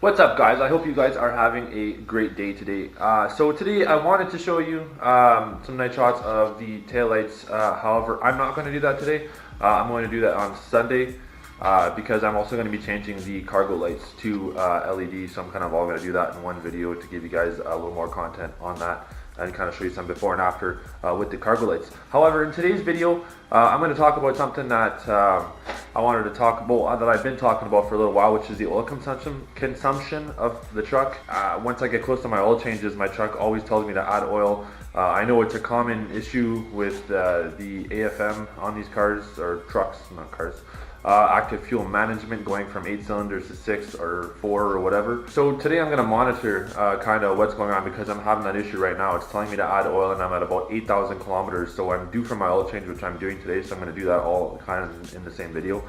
What's up, guys? I hope you guys are having a great day today. So today I wanted to show you some night shots of the taillights. However, I'm not going to do that today. I'm going to do that on Sunday because I'm also going to be changing the cargo lights to LED. So I'm kind of all going to do that in one video to give you guys a little more content on that and kind of show you some before and after with the cargo lights. However, in today's video, I'm going to talk about something that I wanted to talk about, that I've been talking about for a little while, which is the oil consumption of the truck. Once I get close to my oil changes, my truck always tells me to add oil. I know it's a common issue with the AFM on these cars, or trucks, not cars. Active fuel management, going from 8 cylinders to 6 or 4 or whatever. So today I'm going to monitor kind of what's going on, because I'm having that issue right now. It's telling me to add oil and I'm at about 8,000 kilometers, so I'm due for my oil change, which I'm doing today. So I'm going to do that all kind of in the same video.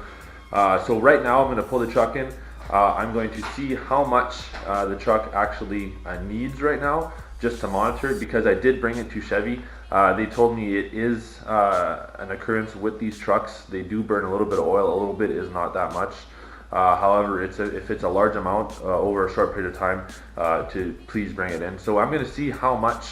So right now I'm going to pull the truck in. I'm going to see how much the truck actually needs right now, just to monitor it, because I did bring it to Chevy. They told me it is an occurrence with these trucks. They do burn a little bit of oil. A little bit is not that much. However, if it's a large amount over a short period of time, to please bring it in. So I'm going to see how much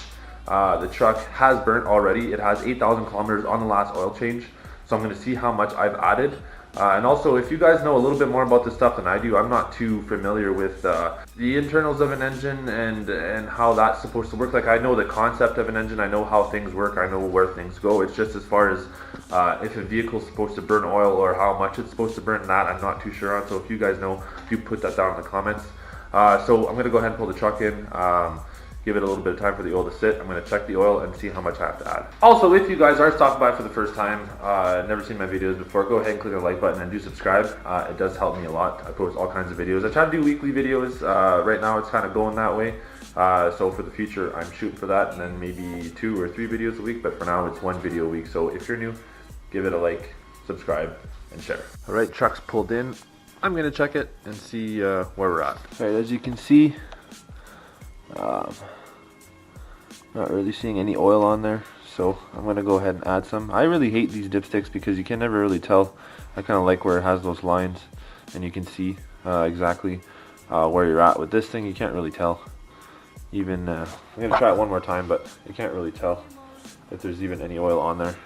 the truck has burnt already. It has 8,000 kilometers on the last oil change. So I'm going to see how much I've added. And also, if you guys know a little bit more about this stuff than I do, I'm not too familiar with the internals of an engine and how that's supposed to work. Like, I know the concept of an engine, I know how things work, I know where things go. It's just as far as if a vehicle's supposed to burn oil or how much it's supposed to burn, that I'm not too sure on. So if you guys know, you put that down in the comments. So I'm going to go ahead and pull the truck in. Give it a little bit of time for the oil to sit. I'm going to check the oil and see how much I have to add. Also, if you guys are stopping by for the first time, never seen my videos before, go ahead and click the like button and do subscribe. It does help me a lot. I post all kinds of videos. I try to do weekly videos. Right now it's kind of going that way. So for the future, I'm shooting for that, and then maybe 2 or 3 videos a week. But for now, it's 1 video a week. So if you're new, give it a like, subscribe, and share. All right, truck's pulled in. I'm going to check it and see where we're at. All right, as you can see, not really seeing any oil on there, so I'm going to go ahead and add some. I really hate these dipsticks because you can never really tell. I kind of like where it has those lines and you can see exactly where you're at. With this thing, you can't really tell. Even I'm going to try it one more time, but you can't really tell if there's even any oil on there.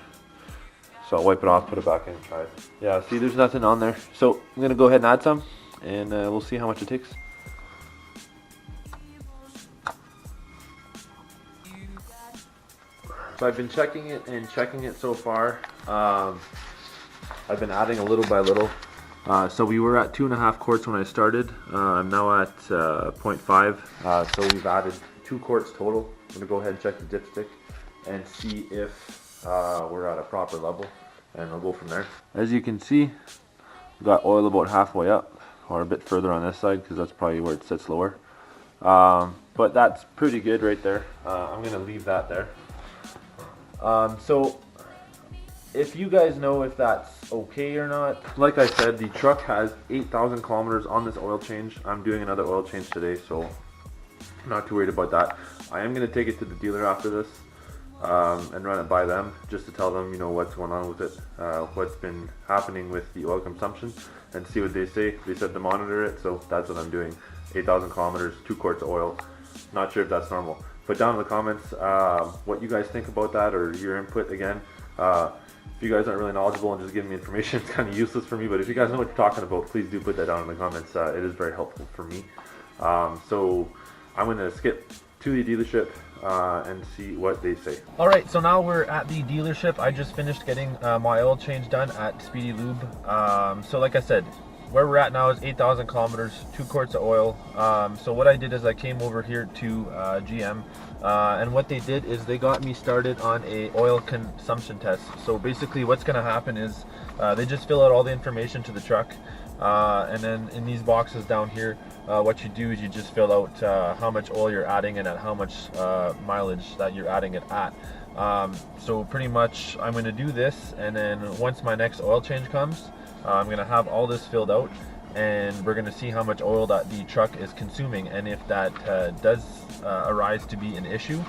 So I'll wipe it off, put it back in and try it. Yeah, see, there's nothing on there. So I'm going to go ahead and add some, and we'll see how much it takes. So I've been checking it and checking it so far. I've been adding a little by little. So we were at 2.5 quarts when I started. I'm now at 0.5. So we've added 2 quarts total. I'm gonna go ahead and check the dipstick and see if we're at a proper level, and we'll go from there. As you can see, we've got oil about halfway up, or a bit further on this side, because that's probably where it sits lower. But that's pretty good right there. I'm gonna leave that there. So if you guys know if that's okay or not, like I said, the truck has 8,000 kilometers on this oil change. I'm doing another oil change today, so I'm not too worried about that. I am going to take it to the dealer after this and run it by them, just to tell them, you know, what's going on with it, what's been happening with the oil consumption, and see what they say. They said to monitor it, so that's what I'm doing. 8,000 kilometers, 2 quarts of oil. Not sure if that's normal. Put down in the comments what you guys think about that, or your input. Again, if you guys aren't really knowledgeable and just giving me information, it's kind of useless for me, but if you guys know what you're talking about, please do put that down in the comments. It is very helpful for me. So I'm going to skip to the dealership and see what they say. Alright, so now we're at the dealership. I just finished getting my oil change done at Speedy Lube. So like I said, where we're at now is 8,000 kilometers, 2 quarts of oil. So what I did is I came over here to GM, and what they did is they got me started on a oil consumption test. So basically what's going to happen is they just fill out all the information to the truck, and then in these boxes down here, what you do is you just fill out how much oil you're adding and at how much mileage that you're adding it at. So pretty much I'm going to do this, and then once my next oil change comes, I'm going to have all this filled out, and we're going to see how much oil that the truck is consuming, and if that does arise to be an issue,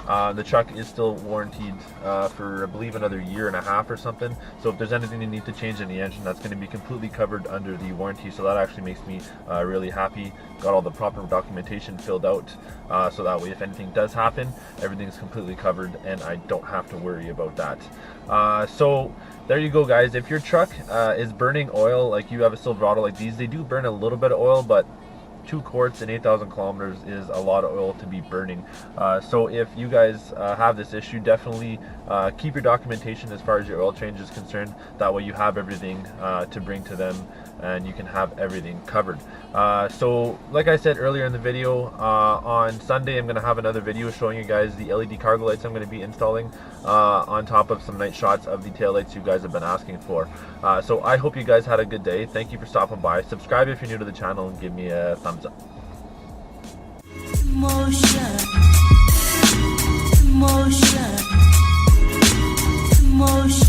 The truck is still warranted for, I believe, another year and a half or something. So if there's anything you need to change in the engine, that's going to be completely covered under the warranty. So that actually makes me really happy. Got all the proper documentation filled out, so that way if anything does happen, everything's completely covered and I don't have to worry about that. So there you go, guys. If your truck is burning oil, like you have a Silverado like these, they do burn a little bit of oil, but 2 quarts and 8,000 kilometers is a lot of oil to be burning. So if you guys have this issue, definitely keep your documentation as far as your oil change is concerned. That way you have everything to bring to them and you can have everything covered. So like I said earlier in the video, on Sunday I'm going to have another video showing you guys the LED cargo lights I'm going to be installing on top of some night shots of the tail lights you guys have been asking for. So I hope you guys had a good day. Thank you for stopping by. Subscribe if you're new to the channel and give me a thumbs up. Emotion. Emotion. Emotion.